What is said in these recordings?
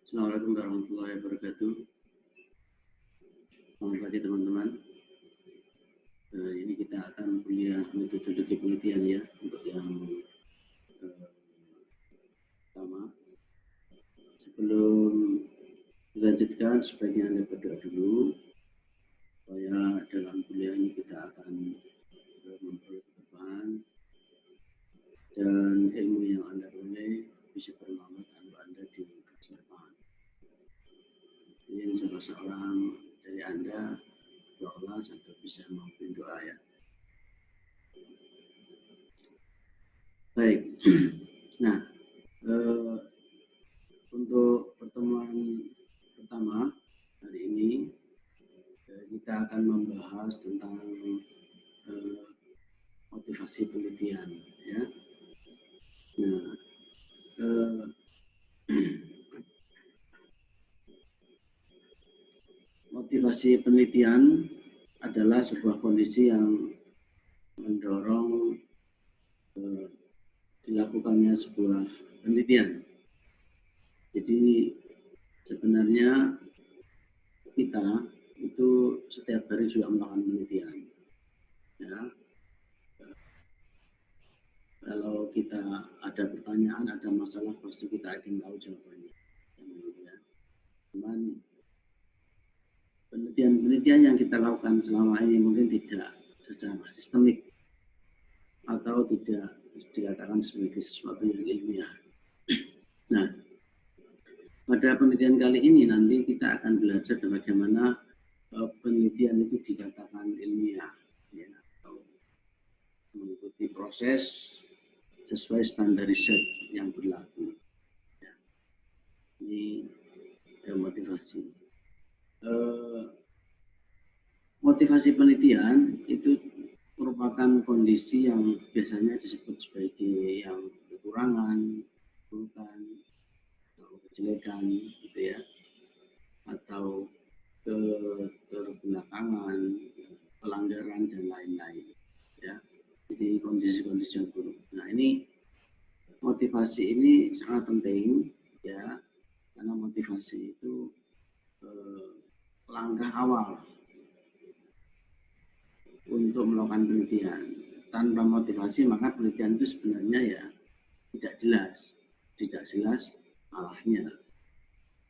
Assalamualaikum warahmatullahi wabarakatuh. Selamat pagi teman-teman. Ini kita akan kuliah metodologi penelitian ya untuk yang pertama. Sebelum dilanjutkan, sebaiknya Anda berdoa dulu supaya dalam kuliah ini kita akan memperoleh keberkahan dan ilmu yang Anda peroleh bisa bermanfaat untuk Anda di masa depan. Ini salah seorang dari Anda doa sampai bisa memimpin doa ya. Baik. Nah, untuk pertemuan pertama hari ini kita akan membahas tentang motivasi penelitian ya. Nah, motivasi penelitian adalah sebuah kondisi yang mendorong dilakukannya sebuah penelitian. Jadi sebenarnya kita itu setiap hari juga melakukan penelitian. Ya. Kalau kita ada pertanyaan, ada masalah, pasti kita ingin tahu jawabannya. Ya. Cuman penelitian-penelitian yang kita lakukan selama ini mungkin tidak secara sistemik atau tidak dikatakan sebagai sesuatu yang ilmiah. Nah, pada penelitian kali ini nanti kita akan belajar bagaimana penelitian itu dikatakan ilmiah, ya, atau mengikuti proses sesuai standar riset yang berlaku. Ya. Ini motivasi. Motivasi penelitian itu merupakan kondisi yang biasanya disebut sebagai yang kekurangan, keburukan, atau kejelekan, gitu ya, atau keterbelakangan, pelanggaran dan lain-lain, ya. Jadi kondisi-kondisi yang buruk. Nah, ini motivasi ini sangat penting, ya, karena motivasi itu langkah awal untuk melakukan penelitian. Tanpa motivasi maka penelitian itu sebenarnya ya tidak jelas arahnya.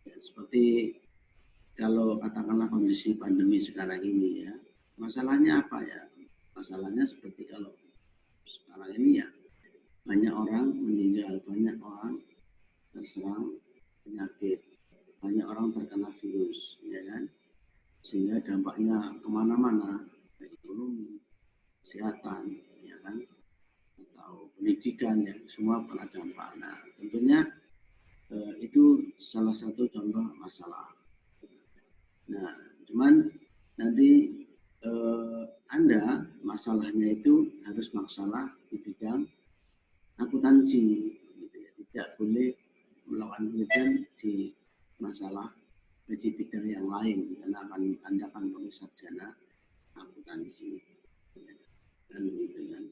Ya, seperti kalau katakanlah kondisi pandemi sekarang ini ya, masalahnya apa ya? Masalahnya seperti kalau sekarang ini ya banyak orang meninggal, banyak orang terserang penyakit, banyak orang terkena virus, ya kan? Sehingga dampaknya kemana-mana, ekonomi, kesehatan, ya kan, atau pendidikan, ya, semua kena dampak. Nah, tentunya itu salah satu contoh masalah. Nah, cuman nanti Anda masalahnya itu harus masalah di bidang akuntansi, gitu ya. Tidak boleh melakukan penelitian di masalah di bidang yang lain, karena Anda akan perlu sarjana akuntansi, kan gitu kan.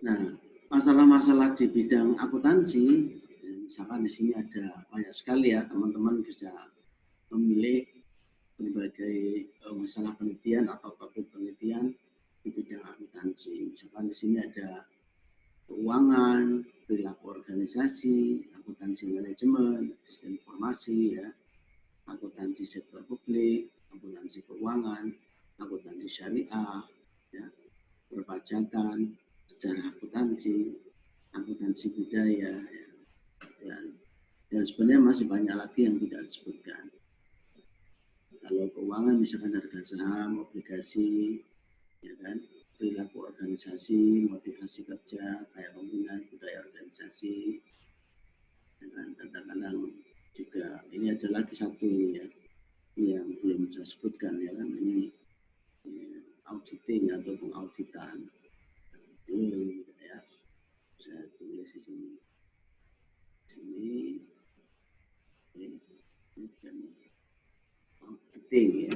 Nah, masalah-masalah di bidang akuntansi, misalkan di sini ada banyak sekali ya, teman-teman bisa memilih berbagai masalah penelitian atau topik penelitian di bidang akuntansi. Misalkan di sini ada keuangan, perilaku organisasi, akuntansi manajemen, sistem informasi, ya, akuntansi sektor publik, akuntansi keuangan, akuntansi syariah, ya, perpajakan, sejarah akuntansi, akuntansi budaya, ya, dan sebenarnya masih banyak lagi yang tidak disebutkan. Kalau keuangan misalkan harga saham, obligasi, ya kan, perilaku organisasi, motivasi kerja, kayak pembinaan budaya organisasi, dan kadang-kadang juga ini ada lagi satu ya yang belum saya sebutkan, ya kan, ini auditing atau pengauditan. Ini ya, saya tulis di sini. Ini kan auditing ya,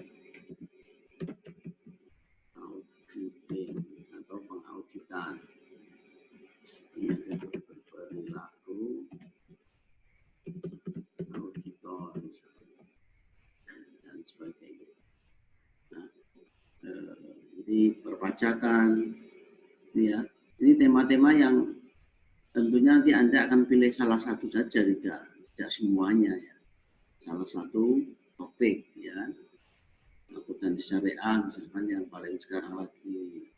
auditing atau pengauditan. bacakan, ya. Ini tema-tema yang tentunya nanti Anda akan pilih salah satu saja, tidak semuanya ya. Salah satu topik ya. Akuntansi syariah misalkan yang paling sekarang lagi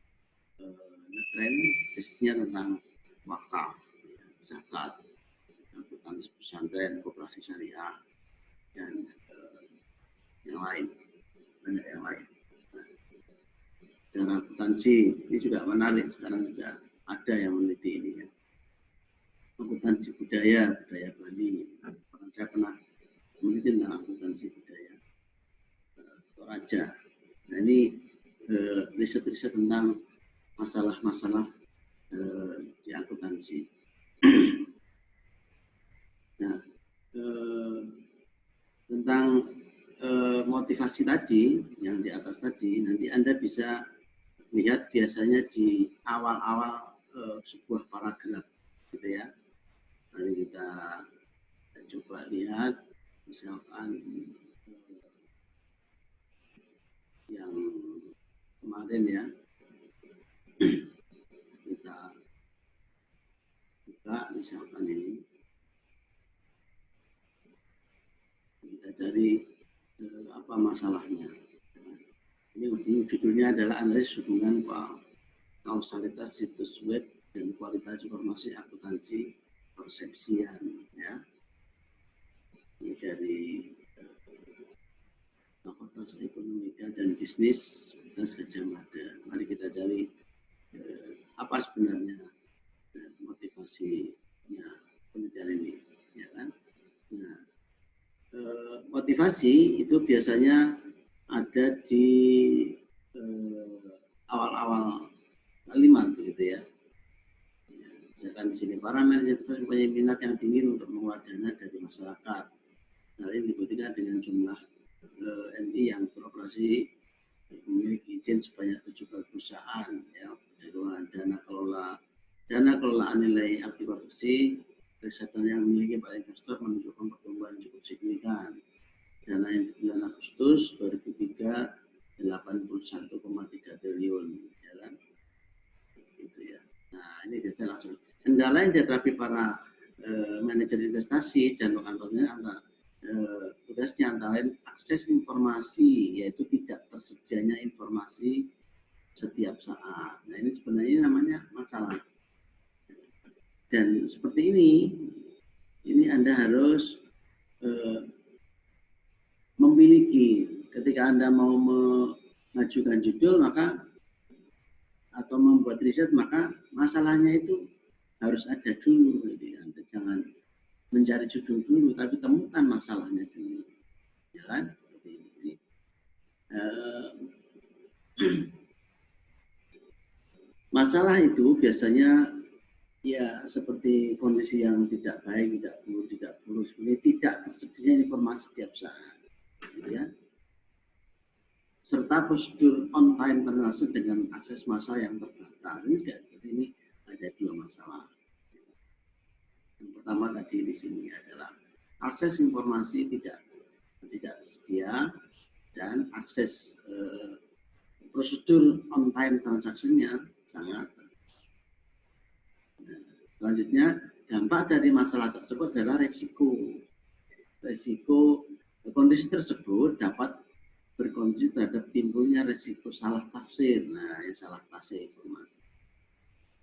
ngetren, biasanya tentang wakaf, ya, zakat, akuntansi pesantren, koperasi syariah, dan yang lain, banyak yang lain. Dan akuntansi ini juga menarik, sekarang juga ada yang meneliti ini ya. Akuntansi budaya Bali. Saya pernah meneliti tentang akuntansi budaya Toraja. Nah ini riset-riset tentang masalah-masalah di akuntansi. Nah, tentang motivasi tadi yang di atas tadi, nanti Anda bisa lihat biasanya di awal-awal sebuah paragraf, gitu ya. Mari kita coba lihat, misalkan yang kemarin ya, kita buka misalkan ini, kita cari apa masalahnya. Ini judulnya adalah analisis hubungan kausalitas situs web dan kualitas informasi akuntansi persepsian ya. Ini dari Fakultas Ekonomika dan Bisnis Universitas Gadjah Mada. Mari kita cari apa sebenarnya motivasinya penelitian ini, ya kan? Nah, motivasi itu biasanya ada di awal-awal kalimat, begitu ya. Misalkan di sini para manajer mempunyai minat yang tinggi untuk mengelola dana dari masyarakat. Hal ini dibuktikan dengan jumlah MI yang beroperasi memiliki izin sebanyak 17 perusahaan, ya, dana kelolaan nilai aktivasi risetan yang memiliki para investor menunjukkan pertumbuhan cukup signifikan. Dana yang di bulan Agustus 2003 81,3 triliun, ya kan? Gitu ya. Nah, ini biasanya langsung. Kendala yang dihadapi para manajer investasi dan rekan-rekannya tugasnya antara lain akses informasi, yaitu tidak tersedianya informasi setiap saat. Nah, ini sebenarnya namanya masalah. Dan seperti ini Anda harus memiliki, ketika Anda mau mengajukan judul maka atau membuat riset, maka masalahnya itu harus ada dulu. Jadi Anda jangan mencari judul dulu, tapi temukan masalahnya dulu, ya kan? Seperti ini. Masalah itu biasanya ya seperti kondisi yang tidak baik, tidak buruk, tidak tersedianya informasi setiap saat, gitu ya. Serta prosedur on time transaksi dengan akses massa yang terbatas. Ini juga seperti ini, ada dua masalah. Yang pertama tadi di sini adalah akses informasi tidak tersedia dan akses prosedur on time transaksinya sangat. Nah, selanjutnya dampak dari masalah tersebut adalah resiko kondisi tersebut dapat berkontribusi terhadap timbulnya resiko salah tafsir. Nah, yang salah tafsir informasi.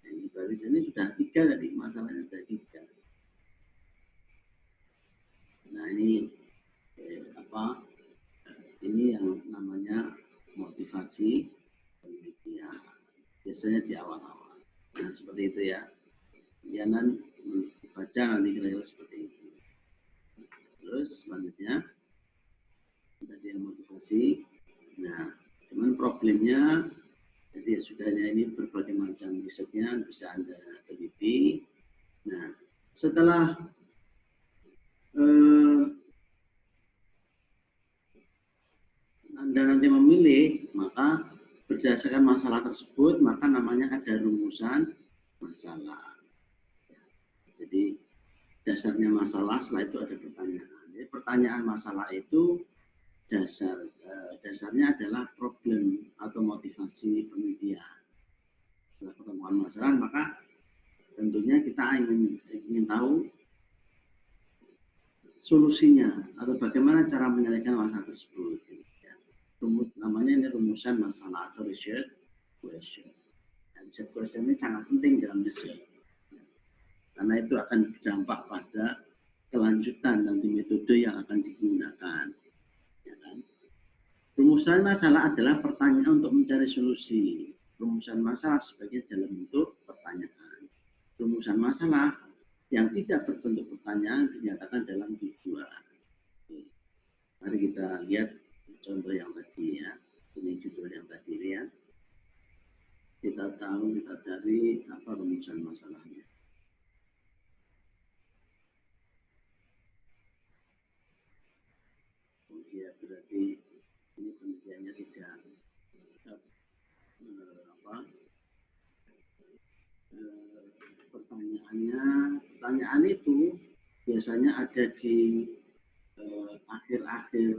Ini berarti sini sudah 3 tadi, masalahnya sudah 3. Nah, ini ini yang namanya motivasi penelitian. Biasanya di awal-awal. Nah, seperti itu ya. Kemudian baca nanti kira-kira seperti itu. Terus selanjutnya tadi yang motivasi. Nah, cuman problemnya jadi sudahnya ini berbagai macam risetnya bisa Anda teliti. Nah, setelah Anda nanti memilih, maka berdasarkan masalah tersebut, maka namanya ada rumusan masalah. Jadi dasarnya masalah, setelah itu ada pertanyaan. Jadi pertanyaan masalah itu dasarnya adalah problem atau motivasi penelitian. permasalahan, maka tentunya kita ingin tahu solusinya atau bagaimana cara menyelesaikan masalah tersebut. Namanya ini rumusan masalah atau research question. Research question ini sangat penting dalam research, karena itu akan berdampak pada kelanjutan nanti metode yang akan digunakan. Ya kan? Rumusan masalah adalah pertanyaan untuk mencari solusi. Rumusan masalah sebagai dalam bentuk pertanyaan. Rumusan masalah yang tidak berbentuk pertanyaan dinyatakan dalam tujuan. Mari kita lihat contoh yang tadi ya. Ini judul yang tadi ya. Kita tahu, kita cari apa rumusan masalahnya. Ya, berarti ini penelitiannya tidak pertanyaan itu biasanya ada di akhir-akhir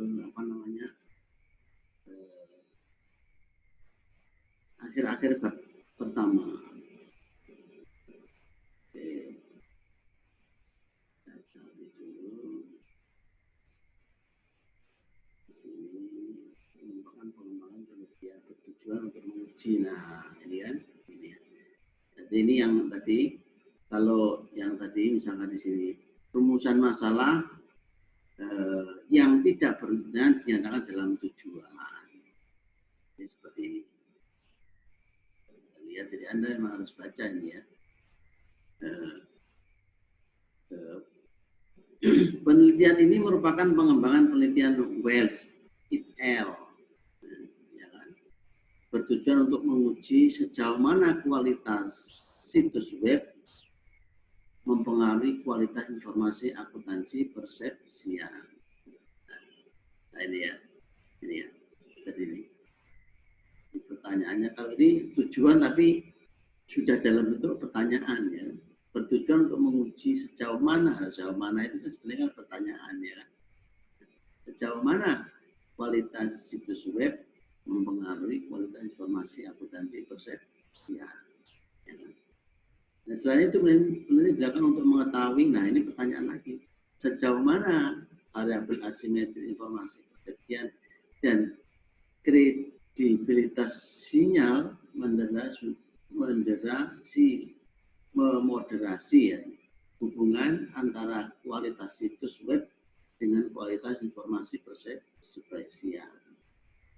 akhir-akhir bab pertama. Oke. Kita cari dulu. Di sini merupakan pengembangan penelitian bertujuan untuk menguji. Nah, ini kan, ini. Jadi ini yang tadi, kalau yang tadi misalkan di sini rumusan masalah yang tidak berhubungan dinyatakan dalam tujuan. Ini seperti ini. Lihat, jadi Anda memang harus baca ini ya. Penelitian ini merupakan pengembangan penelitian Wells et al. Ya kan? Bertujuan untuk menguji sejauh mana kualitas situs web mempengaruhi kualitas informasi akuntansi persepsian. Nah ini ya, seperti ini. Pertanyaannya kalau ini tujuan tapi sudah dalam bentuk pertanyaan ya. Bertujuan untuk menguji sejauh mana itu kan sebenarnya pertanyaan ya. Sejauh mana kualitas situs web mempengaruhi kualitas informasi akuntansi persepsian. Ya kan? Nah, selain itu penelitian dilakukan untuk mengetahui, nah ini pertanyaan lagi, sejauh mana variabel asimetri informasi persepsian dan kredibilitas sinyal memoderasi ya, hubungan antara kualitas situs web dengan kualitas informasi persepsian.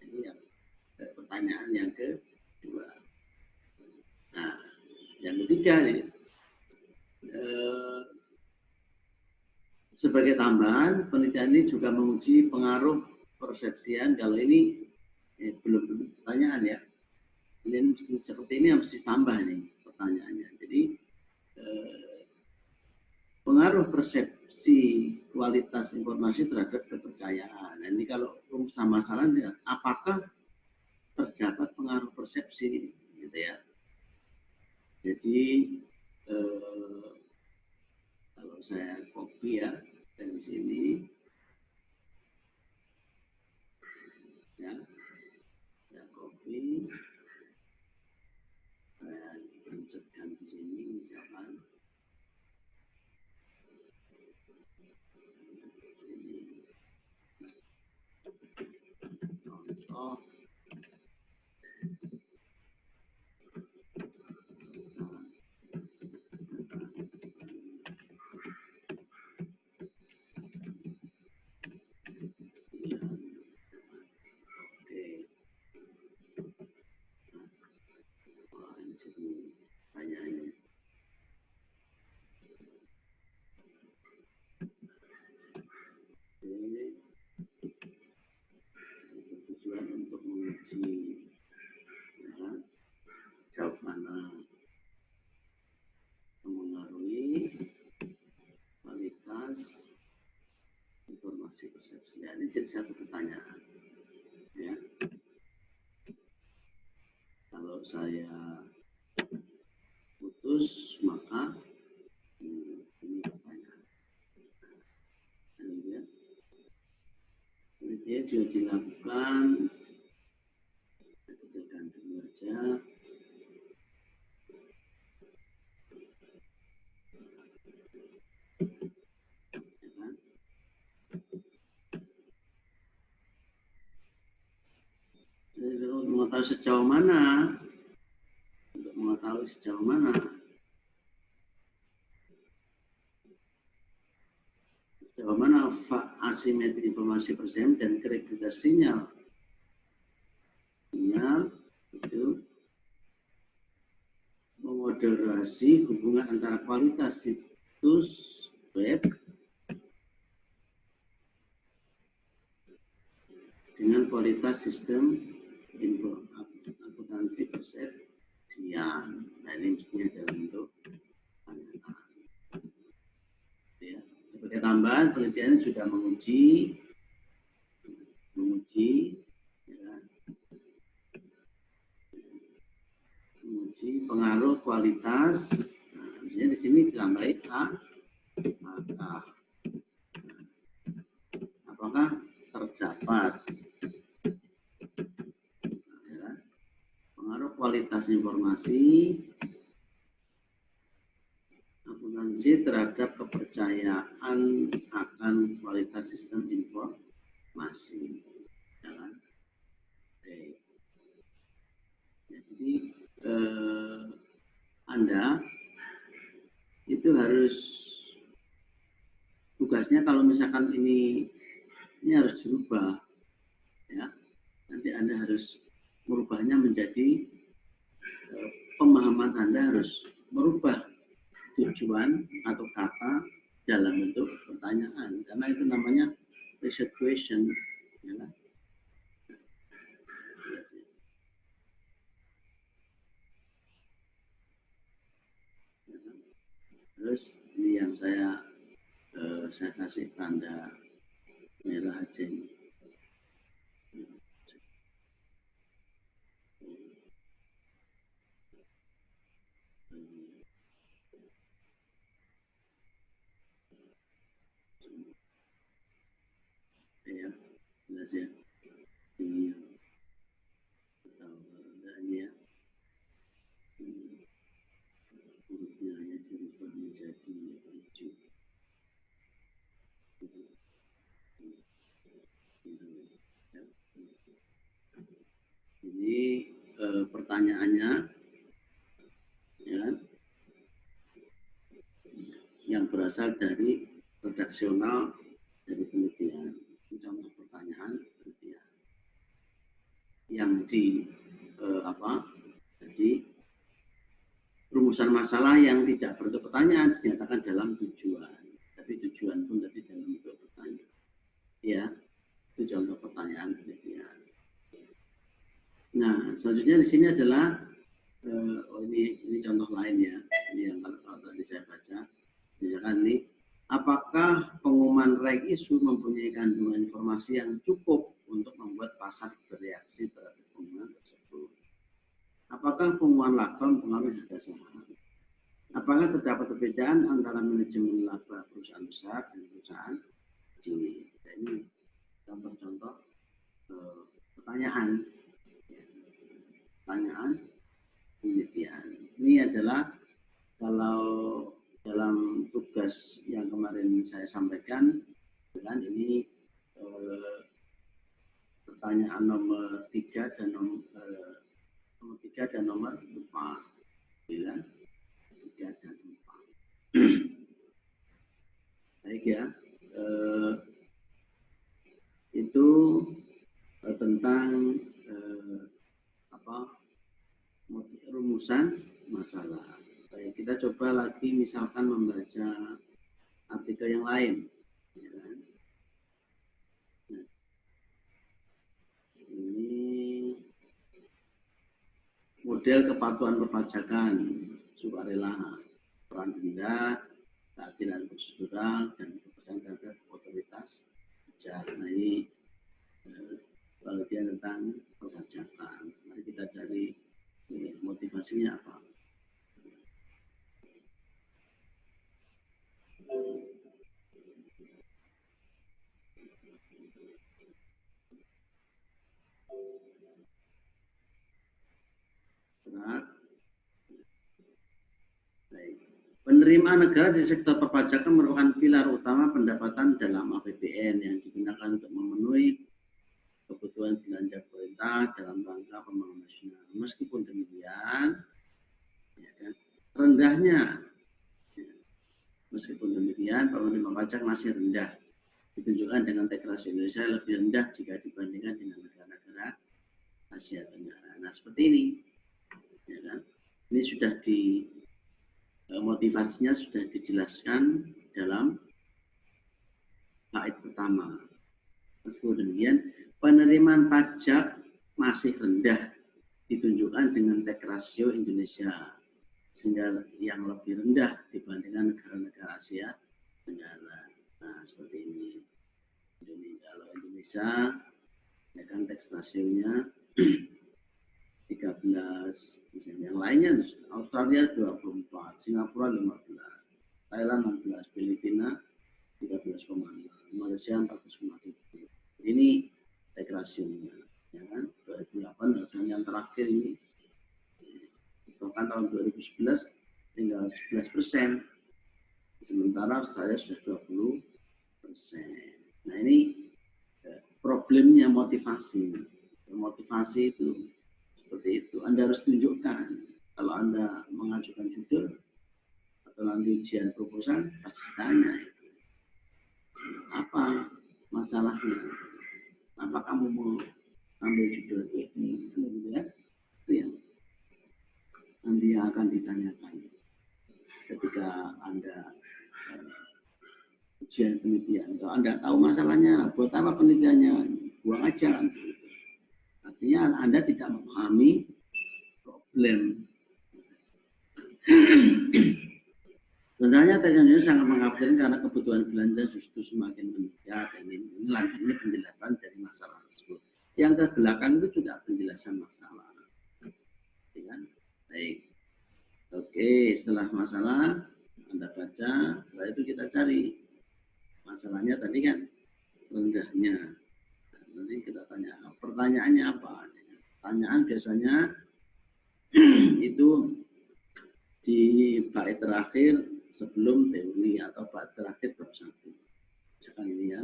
Ini yang pertanyaan yang kedua. Nah, yang ketiga nih, sebagai tambahan, penelitian ini juga menguji pengaruh persepsian. Kalau ini belum pertanyaan ya, ini seperti ini harus ditambah nih pertanyaannya. Jadi pengaruh persepsi kualitas informasi terhadap kepercayaan. Nah, ini kalau rumusan masalahnya, apakah terdapat pengaruh persepsi, gitu ya. Jadi kalau saya copy ya dari sini, ya, saya copy, saya insertkan di sini misalkan. Contoh. Bertujuan untuk menguji ya, jauh mana mempengaruhi kualitas informasi persepsi. Ini jadi satu pertanyaan ya. Kalau saya putus maka ini pertanyaan. Kemudian dia juga dilakukan, kita kecilkan dulu aja. sejauh mana, untuk mengetahui sejauh mana asimetri informasi persem dan kredibilitas sinyal itu memoderasi hubungan antara kualitas situs web dengan kualitas sistem info akuntansi persepsian. Nah, ini mestinya dalam bentuk pernyataan. Ya. Sebagai tambahan, penelitian sudah menguji pengaruh kualitas. Nah, misalnya di sini ditambahin maka apakah terdapat pengaruh kualitas informasi akuntansi terhadap kepercayaan akan kualitas sistem informasi. Ya kan? Ya, jadi Anda itu harus tugasnya kalau misalkan ini harus dirubah, ya nanti Anda harus merubahnya menjadi pemahaman Anda harus merubah tujuan atau kata dalam bentuk pertanyaan, karena itu namanya reset question, ya. Terus ini yang saya kasih tanda merah aja ini. Ya, jelas ya. Ini ya. Hurufnya ya dirubah menjadi hijau. Ini pertanyaannya, ya, yang berasal dari redaksional dari penelitian. Ini contoh pertanyaan penelitian yang jadi rumusan masalah yang tidak bentuk pertanyaan dinyatakan dalam tujuan, tapi tujuan pun tadi dalam bentuk pertanyaan. Ya, itu contoh pertanyaan penelitian. Nah, selanjutnya di sini adalah ini contoh lain ya. Ini yang kalau tadi saya baca, misalkan ini, apakah pengumuman reg isu mempunyai kandungan informasi yang cukup untuk membuat pasar bereaksi terhadap pengumuman tersebut? Apakah pengumuman laba mempengaruhi harga saham? Apakah terdapat perbedaan antara manajemen laba perusahaan besar dan perusahaan kecil? Nah, ini contoh-contoh pertanyaan penelitian. Ini adalah kalau dalam tugas yang kemarin saya sampaikan, kan ini pertanyaan nomor 3 dan nomor 3 dan nomor 4, ya, 3 dan 4. Baik ya, itu tentang rumusan masalah. Baik, kita coba lagi misalkan membaca artikel yang lain. Ya kan? Nah, ini model kepatuhan perpajakan sukarela, peran denda, keadilan prosedural, dan kepercayaan terhadap otoritas pajak. Nah, ini penelitian tentang perpajakan. Mari kita cari motivasinya apa. Baik. Penerimaan negara di sektor perpajakan merupakan pilar utama pendapatan dalam APBN yang digunakan untuk memenuhi kebutuhan belanja pemerintah dalam rangka pembangunan nasional. Meskipun demikian, ya kan, rendahnya, meskipun demikian penerimaan pajak masih rendah, ditunjukkan dengan tax ratio Indonesia lebih rendah jika dibandingkan dengan negara-negara Asia Tenggara. Nah, seperti ini, ya kan? Ini sudah motivasinya sudah dijelaskan dalam bait pertama. Kemudian penerimaan pajak masih rendah, ditunjukkan dengan tax ratio Indonesia, sehingga yang lebih rendah dibandingkan negara-negara Asia Tenggara. Nah, seperti ini. Kalau Indonesia, ya kan, tax ratio-nya 13, misalnya yang lainnya Australia 24, Singapura 15, Thailand 16, Filipina 13,6, Malaysia 14,7. Ini tax ratio-nya, ya kan? 2008 dan yang terakhir ini, bahkan tahun 2011 tinggal 11%, sementara Australia sudah 20%. Nah, ini problemnya motivasi. Motivasi itu seperti itu. Anda harus tunjukkan. Kalau Anda mengajukan judul atau nanti ujian proposal, pasti tanya itu. Apa masalahnya? Apa kamu mau ambil judul ini? Itu yang nanti akan ditanyakan ketika Anda ujian penelitian. Kalau Anda tahu masalahnya, buat apa penelitiannya? Buang aja. Artinya Anda tidak memahami problem. Sebenarnya teknologi sangat mengkhawatirkan karena kebutuhan belanja justru semakin meningkat. Ini penjelasan dari masalah tersebut. Yang ke belakang itu juga penjelasan masalah. Baik. Oke, setelah masalah Anda baca, setelah itu kita cari masalahnya tadi kan rendahnya. Nanti kita tanya, pertanyaannya apa? Pertanyaan biasanya itu di bait terakhir sebelum teori atau bait terakhir bab 1. Misalkan ini ya.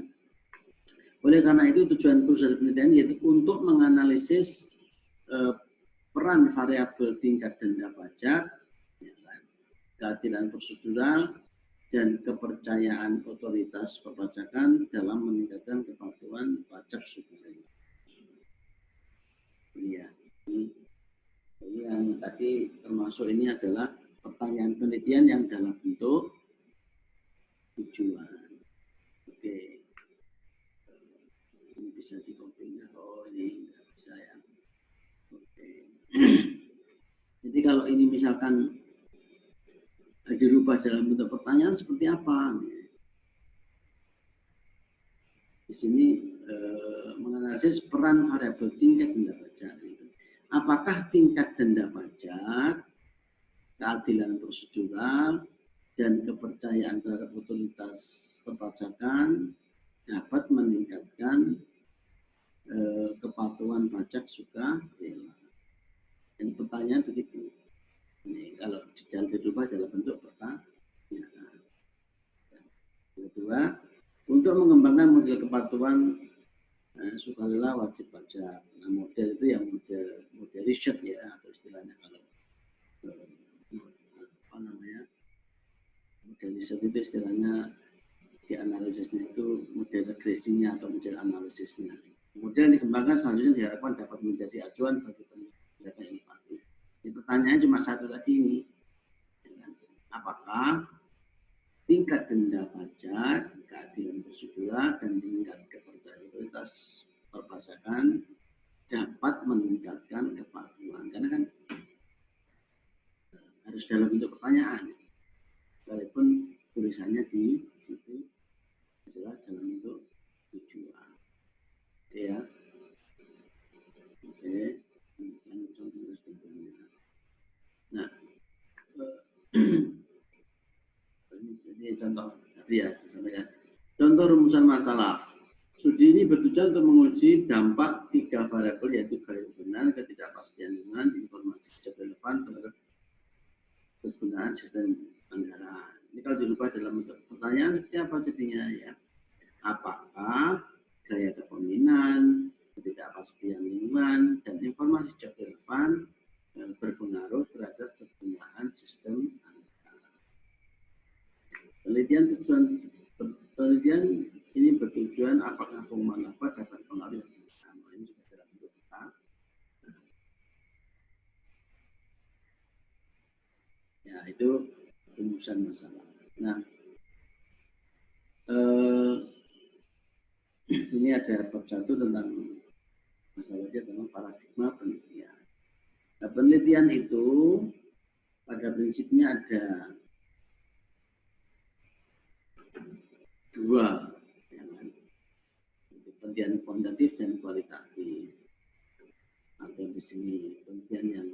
Oleh karena itu tujuan proses penelitian yaitu untuk menganalisis peran variabel tingkat denda pajak, ya kan, keadilan prosedural, dan kepercayaan otoritas perpajakan dalam meningkatkan kepatuhan pajak sukarela. Ini yang tadi termasuk ini adalah pertanyaan penelitian yang dalam bentuk tujuan. Oke, ini bisa dikopinya. Oh, ini nggak bisa ya. Oke. Jadi kalau ini misalkan dirubah dalam bentuk pertanyaan seperti apa? Di sini menganalisis peran variabel tingkat denda pajak. Apakah tingkat denda pajak, keadilan prosedural, dan kepercayaan terhadap otoritas perpajakan dapat meningkatkan kepatuhan pajak sukarela? Dan pertanyaan begitu. Ini kalau dirubah dalam bentuk pertanyaan. Kedua, untuk mengembangkan model kepatuhan sukarela wajib pajak. Nah, model itu yang model riset ya, atau istilahnya kalau apa namanya, model riset itu istilahnya dianalisisnya itu model regresinya atau model analisisnya. Kemudian dikembangkan selanjutnya diharapkan dapat menjadi acuan bagi penelitian inovatif. Jadi pertanyaan cuma satu tadi ini, apakah tingkat denda pajak, keadilan prosedural, dan tingkat kepercayaan otoritas perpajakan dapat meningkatkan kepatuhan. Karena kan harus dalam bentuk pertanyaan, walaupun tulisannya di situ adalah dalam bentuk tujuan. Ya, oke. Nah, ini contoh tadi ya, contoh rumusan masalah. Studi ini bertujuan untuk menguji dampak 3 variabel yaitu gaya benar, ketidakpastian lingkungan, informasi tidak relevan terhadap kegunaan sistem anggaran. Ini kalau dirubah dalam bentuk pertanyaan seperti apa jadinya ya? Apakah gaya kepemimpinan, ketidakpastian lingkungan, dan informasi job relevan berpengaruh terhadap penggunaan sistem penelitian ini bertujuan apakah pengumuman apa dapat pengaruh ini juga dalam bentuk kita. Ya, itu rumusan masalah. Nah, ini ada bab 1 tentang masalahnya tentang paradigma penelitian. Nah, penelitian itu pada prinsipnya ada dua, penelitian kuantitatif dan kualitatif. Atau di sini penelitian yang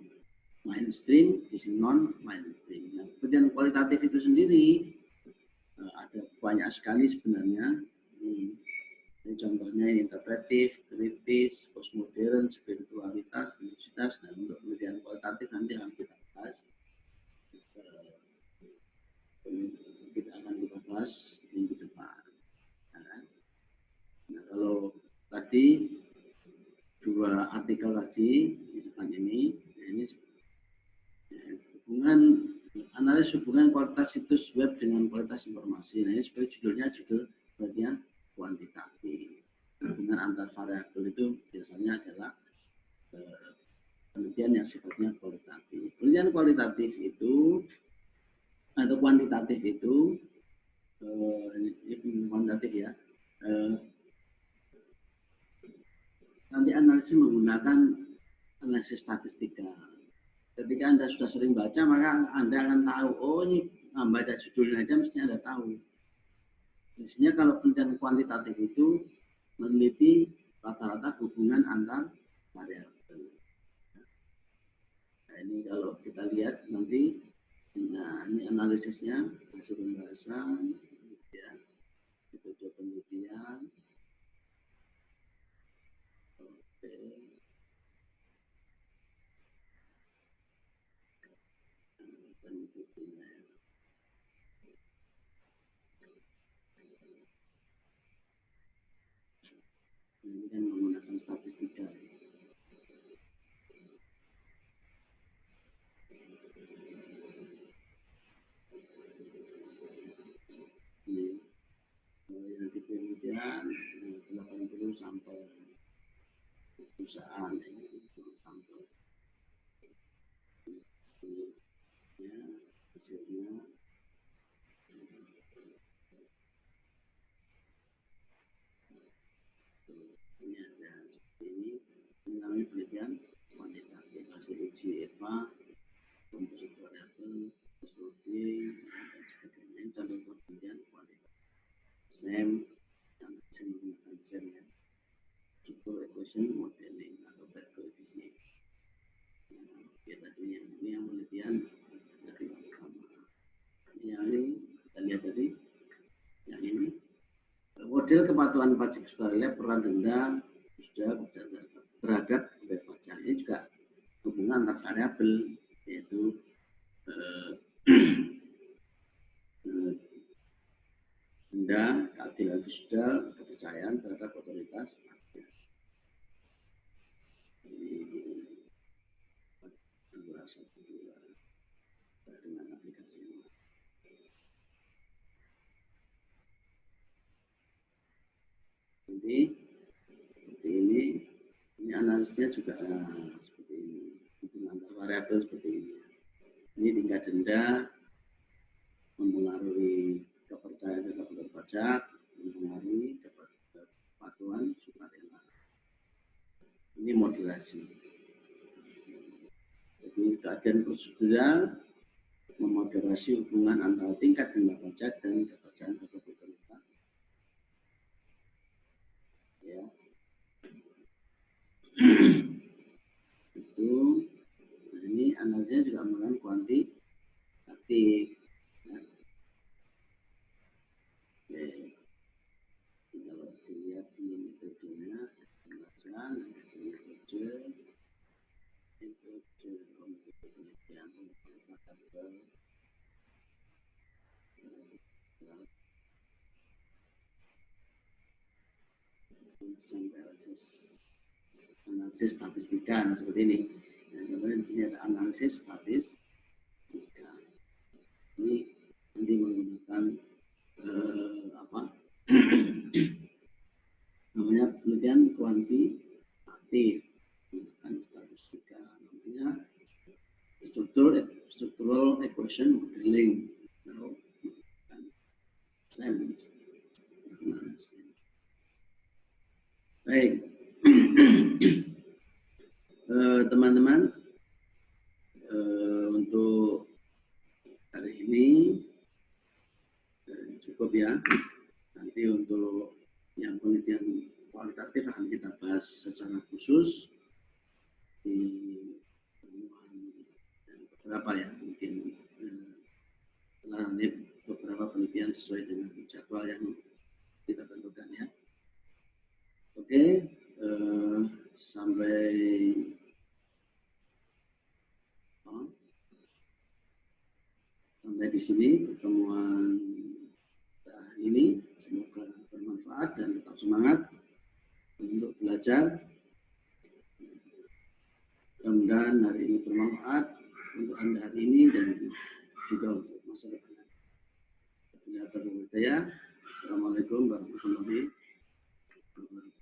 mainstream, di sini non mainstream. Nah, penelitian kualitatif itu sendiri ada banyak sekali sebenarnya. Ini contohnya interpretif, kritis, postmodern, spiritualitas, universitas. Dan untuk penelitian kualitatif nanti akan kita bahas. Kita akan kita bahas minggu depan. Nah, kalau tadi dua artikel tadi di depan ini hubungan analisis hubungan kualitas situs web dengan kualitas informasi. Nah, ini sebenarnya judulnya judul penelitian kuantitatif. Hubungan antar variabel itu biasanya adalah penelitian yang sifatnya kualitatif. Penelitian kualitatif itu atau kuantitatif itu ini kuantitatif ya. Nanti analisis menggunakan analisis statistika. Ketika Anda sudah sering baca, maka Anda akan tahu, oh ini baca judulnya aja mestinya Anda tahu. Biasanya kalau penelitian kuantitatif itu meneliti rata-rata hubungan antar variabel. Nah, ini kalau kita lihat nanti, nah ini analisisnya, hasil pembahasan, ya, metode penelitian. Oke. Ini kan menggunakan statistika. Ini yang di penelitian 80 sampel perusahaan ini sampel. Ya, hasilnya ini ada seperti ini namanya penelitian kuantitatif hasil uji EVA, komposisi variabel, loading dan sebagainya. Ini contoh penelitian kuantitatif. SEM yang bisa menggunakan SEM ya, Super Equation Modeling atau Bad Coefficient. Ya tadi yang ini yang penelitian dari yang ini kita lihat tadi yang ini model kepatuhan pajak sukarela peran denda sudah terhadap bayar pajak. Ini juga hubungan antar variabel yaitu denda, keadilan fiskal, kepercayaan terhadap otoritas pajak. Dengan aplikasi ini. Nanti seperti ini analisisnya juga seperti ini, hubungan antar variabel seperti ini. Ini tingkat denda mempengaruhi kepercayaan terhadap otoritas pajak, mempengaruhi kepatuhan sukarela. Ini moderasi. Jadi keadilan prosedural memoderasi hubungan antara tingkat denda pajak dan kepercayaan terhadap otoritas. Ya. Itu nah ini analisisnya juga menggunakan kuantitatif. Ya. Kalau dilihat di metodenya pembahasan metode penelitian analysis analisis statistika, nah, seperti ini. Nah, contohnya di sini ada analisis statistika. Ini nanti menggunakan apa? Namanya penelitian kuantitatif, menggunakan statistika. Namanya structural equation modeling. Nah, baik. Teman-teman, untuk hari ini cukup ya. Nanti untuk yang penelitian kualitatif akan kita bahas secara khusus di beberapa ya, mungkin nanti beberapa penelitian sesuai dengan jadwal yang kita tentukan ya. Oke, sampai di sini pertemuan hari ini. Semoga bermanfaat dan tetap semangat untuk belajar. Mudah-mudahan hari ini bermanfaat untuk Anda hari ini dan juga untuk masa depan. Assalamualaikum warahmatullahi wabarakatuh.